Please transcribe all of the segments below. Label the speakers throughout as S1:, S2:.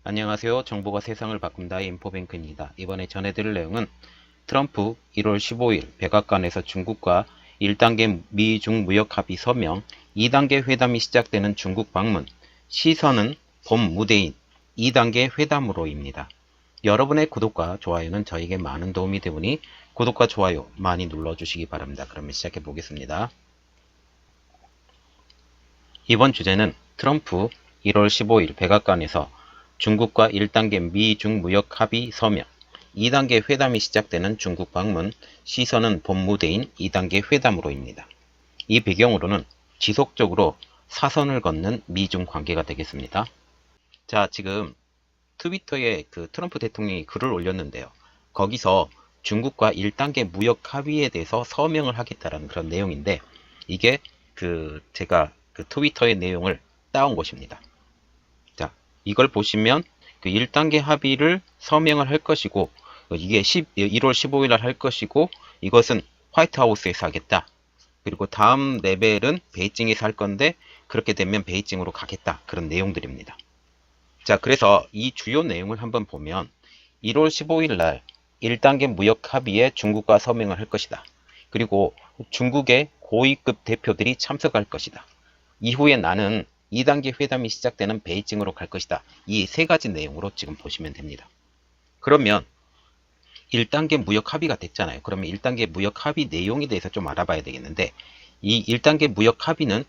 S1: 안녕하세요. 정보가 세상을 바꾼다의 인포뱅크입니다. 이번에 전해드릴 내용은 트럼프 1월 15일 백악관에서 중국과 1단계 미중 무역 합의 서명, 2단계 회담이 시작되는 중국 방문, 시선은 본 무대인 2단계 회담으로입니다. 여러분의 구독과 좋아요는 저에게 많은 도움이 되오니 구독과 좋아요 많이 눌러주시기 바랍니다. 그러면 시작해 보겠습니다. 이번 주제는 트럼프 1월 15일 백악관에서 중국과 1단계 미중 무역 합의 서명, 2단계 회담이 시작되는 중국 방문, 시선은 본무대인 2단계 회담으로입니다. 이 배경으로는 지속적으로 사선을 걷는 미중 관계가 되겠습니다. 자, 지금 트위터에 트럼프 대통령이 글을 올렸는데요. 거기서 중국과 1단계 무역 합의에 대해서 서명을 하겠다라는 그런 내용인데, 이게 제가 트위터의 내용을 따온 것입니다. 자, 이걸 보시면 1단계 합의를 서명을 할 것이고, 이게 1월 15일 날 할 것이고, 이것은 화이트하우스에서 하겠다. 그리고 다음 레벨은 베이징에서 할 건데, 그렇게 되면 베이징으로 가겠다. 그런 내용들입니다. 자, 그래서 이 주요 내용을 한번 보면 1월 15일 날 1단계 무역 합의에 중국과 서명을 할 것이다. 그리고 중국의 고위급 대표들이 참석할 것이다. 이후에 나는 2단계 회담이 시작되는 베이징으로 갈 것이다. 이 세 가지 내용으로 지금 보시면 됩니다. 그러면 1단계 무역 합의가 됐잖아요. 그러면 1단계 무역 합의 내용에 대해서 좀 알아봐야 되겠는데, 이 1단계 무역 합의는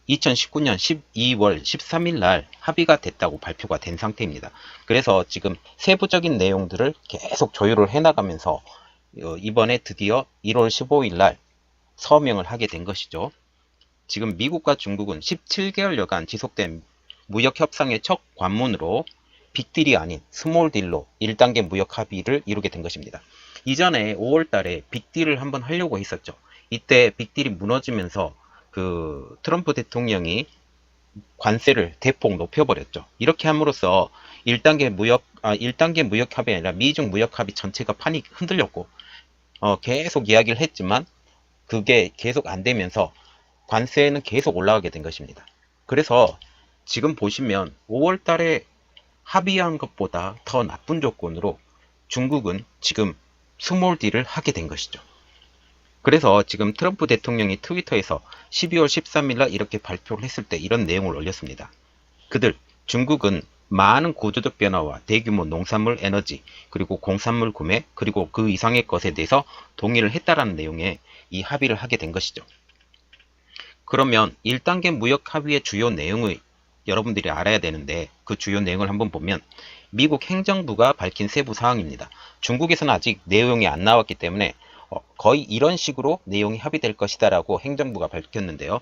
S1: 2019년 12월 13일 날 합의가 됐다고 발표가 된 상태입니다. 그래서 지금 세부적인 내용들을 계속 조율을 해나가면서 이번에 드디어 1월 15일 날 서명을 하게 된 것이죠. 지금 미국과 중국은 17개월여간 지속된 무역 협상의 첫 관문으로 빅딜이 아닌 스몰 딜로 1단계 무역 합의를 이루게 된 것입니다. 이전에 5월 달에 빅딜을 한번 하려고 했었죠. 이때 빅딜이 무너지면서 트럼프 대통령이 관세를 대폭 높여버렸죠. 이렇게 함으로써 1단계 무역 합이 아니라 미중 무역 합의 전체가 판이 흔들렸고, 계속 이야기를 했지만 그게 계속 안 되면서 관세는 계속 올라가게 된 것입니다. 그래서 지금 보시면 5월 달에 합의한 것보다 더 나쁜 조건으로 중국은 지금 스몰 딜을 하게 된 것이죠. 그래서 지금 트럼프 대통령이 트위터에서 12월 13일 날 이렇게 발표를 했을 때 이런 내용을 올렸습니다. 중국은 많은 구조적 변화와 대규모 농산물 에너지, 그리고 공산물 구매, 그리고 그 이상의 것에 대해서 동의를 했다라는 내용의 이 합의를 하게 된 것이죠. 그러면 1단계 무역 합의의 주요 내용을 여러분들이 알아야 되는데, 그 주요 내용을 한번 보면 미국 행정부가 밝힌 세부 사항입니다. 중국에서는 아직 내용이 안 나왔기 때문에 거의 이런 식으로 내용이 합의될 것이다 라고 행정부가 밝혔는데요.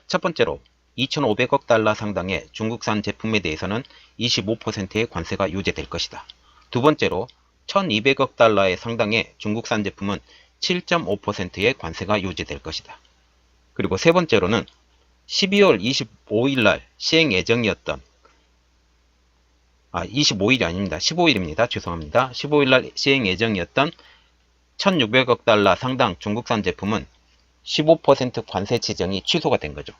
S1: 첫 번째로 2,500억 달러 상당의 중국산 제품에 대해서는 25%의 관세가 유지될 것이다. 두 번째로 1,200억 달러의 상당의 중국산 제품은 7.5%의 관세가 유지될 것이다. 그리고 세 번째로는 12월 25일 날 시행 예정이었던 25일이 아닙니다. 15일입니다. 죄송합니다. 15일 날 시행 예정이었던 1,600억 달러 상당 중국산 제품은 15% 관세 지정이 취소가 된 거죠.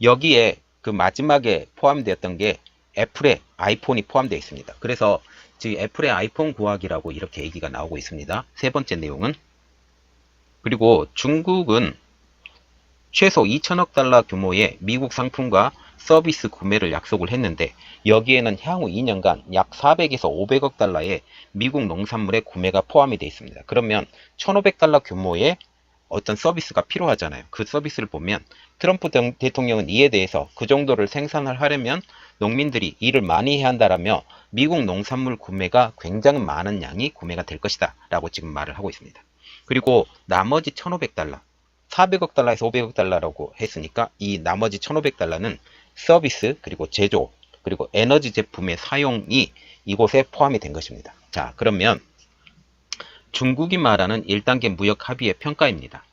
S1: 여기에 그 마지막에 포함되었던 게 애플의 아이폰이 포함되어 있습니다. 그래서 지금 애플의 아이폰 구하기라고 이렇게 얘기가 나오고 있습니다. 세 번째 내용은. 그리고 중국은 최소 2천억 달러 규모의 미국 상품과 서비스 구매를 약속을 했는데, 여기에는 향후 2년간 약 400에서 500억 달러의 미국 농산물의 구매가 포함이 되어 있습니다. 그러면 1,500달러 규모의 어떤 서비스가 필요하잖아요. 그 서비스를 보면 트럼프 대통령은 이에 대해서 그 정도를 생산을 하려면 농민들이 일을 많이 해야 한다라며 미국 농산물 구매가 굉장히 많은 양이 구매가 될 것이다 라고 지금 말을 하고 있습니다. 그리고 나머지 1,500달러, 400억 달러에서 500억 달러라고 했으니까 이 나머지 1,500달러는 서비스, 그리고 제조, 그리고 에너지 제품의 사용이 이곳에 포함이 된 것입니다. 자, 그러면 중국이 말하는 1단계 무역 합의의 평가입니다.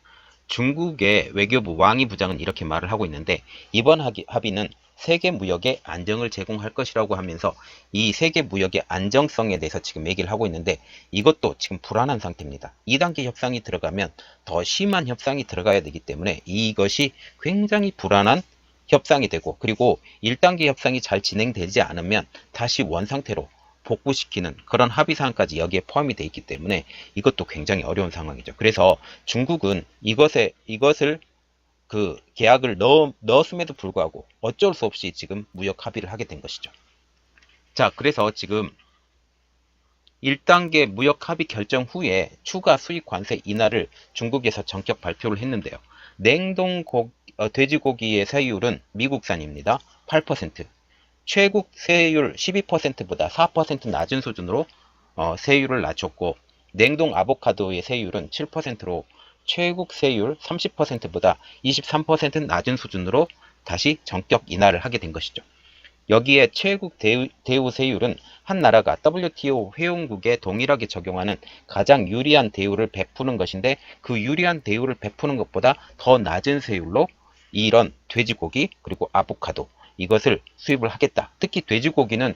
S1: 중국의 외교부 왕이 부장은 이렇게 말을 하고 있는데, 이번 합의는 세계 무역의 안정을 제공할 것이라고 하면서 이 세계 무역의 안정성에 대해서 지금 얘기를 하고 있는데, 이것도 지금 불안한 상태입니다. 2단계 협상이 들어가면 더 심한 협상이 들어가야 되기 때문에 이것이 굉장히 불안한 협상이 되고, 그리고 1단계 협상이 잘 진행되지 않으면 다시 원상태로 복구시키는 그런 합의사항까지 여기에 포함이 되어 있기 때문에 이것도 굉장히 어려운 상황이죠. 그래서 중국은 이것을 그 계약을 넣었음에도 불구하고 어쩔 수 없이 지금 무역 합의를 하게 된 것이죠. 자, 그래서 지금 1단계 무역 합의 결정 후에 추가 수입 관세 인하를 중국에서 전격 발표를 했는데요. 돼지고기의 세율은 미국산입니다. 8%. 최국 세율 12%보다 4% 낮은 수준으로 세율을 낮췄고, 냉동 아보카도의 세율은 7%로 최국 세율 30%보다 23% 낮은 수준으로 다시 전격 인하를 하게 된 것이죠. 여기에 최국 대우 세율은 한 나라가 WTO 회원국에 동일하게 적용하는 가장 유리한 대우를 베푸는 것인데, 그 유리한 대우를 베푸는 것보다 더 낮은 세율로 이런 돼지고기 그리고 아보카도 이것을 수입을 하겠다. 특히 돼지고기는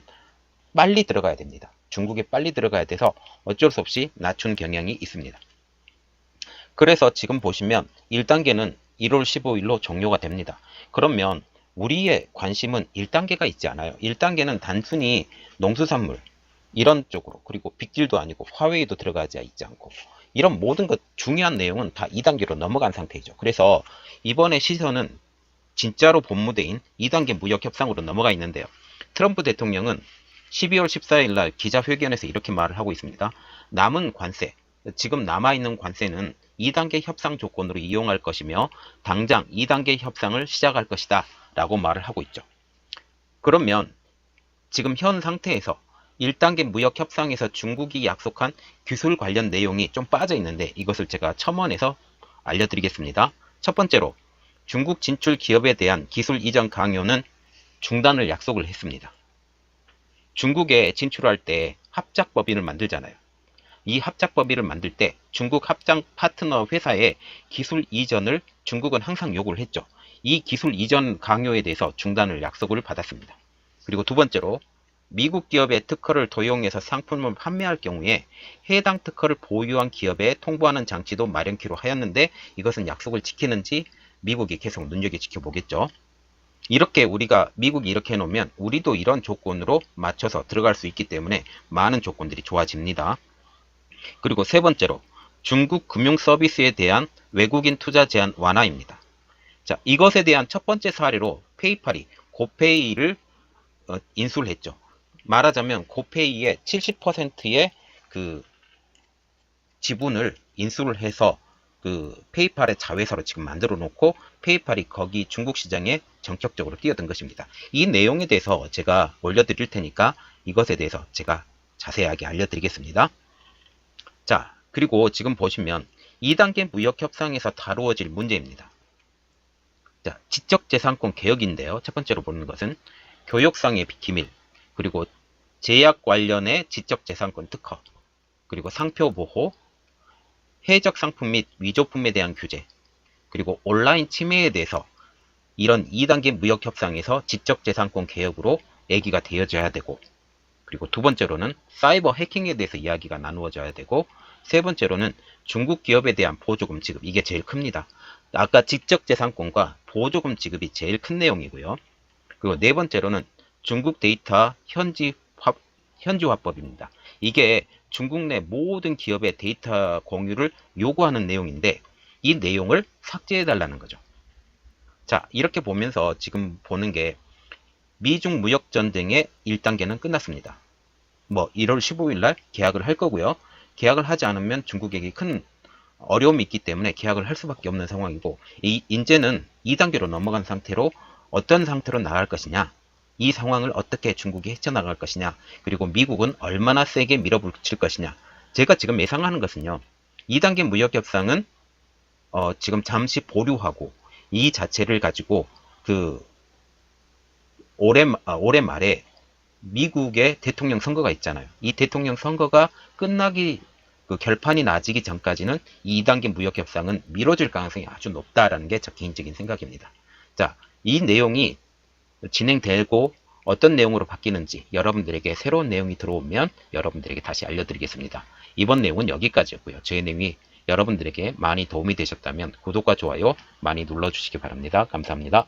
S1: 빨리 들어가야 됩니다. 중국에 빨리 들어가야 돼서 어쩔 수 없이 낮춘 경향이 있습니다. 그래서 지금 보시면 1단계는 1월 15일로 종료가 됩니다. 그러면 우리의 관심은 1단계가 있지 않아요. 1단계는 단순히 농수산물 이런 쪽으로, 그리고 빅딜도 아니고 화웨이도 들어가지 있지 않고, 이런 모든 것 중요한 내용은 다 2단계로 넘어간 상태이죠. 그래서 이번에 시선은 진짜로 본무대인 2단계 무역 협상으로 넘어가 있는데요. 트럼프 대통령은 12월 14일 날 기자회견에서 이렇게 말을 하고 있습니다. 남은 관세, 지금 남아있는 관세는 2단계 협상 조건으로 이용할 것이며 당장 2단계 협상을 시작할 것이다 라고 말을 하고 있죠. 그러면 지금 현 상태에서 1단계 무역 협상에서 중국이 약속한 기술 관련 내용이 좀 빠져 있는데, 이것을 제가 첨언해서 알려드리겠습니다. 첫 번째로, 중국 진출 기업에 대한 기술 이전 강요는 중단을 약속을 했습니다. 중국에 진출할 때 합작법인을 만들잖아요. 이 합작법인을 만들 때 중국 합작 파트너 회사의 기술 이전을 중국은 항상 요구를 했죠. 이 기술 이전 강요에 대해서 중단을 약속을 받았습니다. 그리고 두 번째로, 미국 기업의 특허를 도용해서 상품을 판매할 경우에 해당 특허를 보유한 기업에 통보하는 장치도 마련키로 하였는데, 이것은 약속을 지키는지 미국이 계속 눈여겨 지켜보겠죠. 이렇게 우리가 미국이 이렇게 해놓으면 우리도 이런 조건으로 맞춰서 들어갈 수 있기 때문에 많은 조건들이 좋아집니다. 그리고 세 번째로, 중국 금융 서비스에 대한 외국인 투자 제한 완화입니다. 자, 이것에 대한 첫 번째 사례로 페이팔이 고페이를 인수를 했죠. 말하자면 고페이의 70%의 그 지분을 인수를 해서 그 페이팔의 자회사로 지금 만들어 놓고 페이팔이 거기 중국 시장에 전격적으로 뛰어든 것입니다. 이 내용에 대해서 제가 올려드릴 테니까 이것에 대해서 제가 자세하게 알려드리겠습니다. 자, 그리고 지금 보시면 2단계 무역 협상에서 다루어질 문제입니다. 자, 지적재산권 개혁인데요. 첫 번째로 보는 것은 교역상의 기밀, 그리고 제약 관련의 지적재산권 특허, 그리고 상표 보호, 해적 상품 및 위조품에 대한 규제, 그리고 온라인 침해에 대해서 이런 2단계 무역 협상에서 지적재산권 개혁으로 얘기가 되어져야 되고, 그리고 두 번째로는 사이버 해킹에 대해서 이야기가 나누어져야 되고, 세 번째로는 중국 기업에 대한 보조금 지급, 이게 제일 큽니다. 아까 지적재산권과 보조금 지급이 제일 큰 내용이고요. 그리고 네 번째로는 중국 데이터 현지화법입니다. 이게 중국 내 모든 기업의 데이터 공유를 요구하는 내용인데, 이 내용을 삭제해달라는 거죠. 자, 이렇게 보면서 지금 보는 게 미중 무역전쟁의 1단계는 끝났습니다. 1월 15일 날 계약을 할 거고요. 계약을 하지 않으면 중국에게 큰 어려움이 있기 때문에 계약을 할 수밖에 없는 상황이고, 이제는 2단계로 넘어간 상태로 어떤 상태로 나갈 것이냐, 이 상황을 어떻게 중국이 헤쳐나갈 것이냐, 그리고 미국은 얼마나 세게 밀어붙일 것이냐. 제가 지금 예상하는 것은요, 2단계 무역협상은 지금 잠시 보류하고 이 자체를 가지고 올해 말에 미국의 대통령 선거가 있잖아요. 이 대통령 선거가 끝나기 결판이 나지기 전까지는 이 2단계 무역협상은 미뤄질 가능성이 아주 높다라는 게 제 개인적인 생각입니다. 자, 이 내용이 진행되고 어떤 내용으로 바뀌는지 여러분들에게 새로운 내용이 들어오면 여러분들에게 다시 알려드리겠습니다. 이번 내용은 여기까지였고요. 제 내용이 여러분들에게 많이 도움이 되셨다면 구독과 좋아요 많이 눌러주시기 바랍니다. 감사합니다.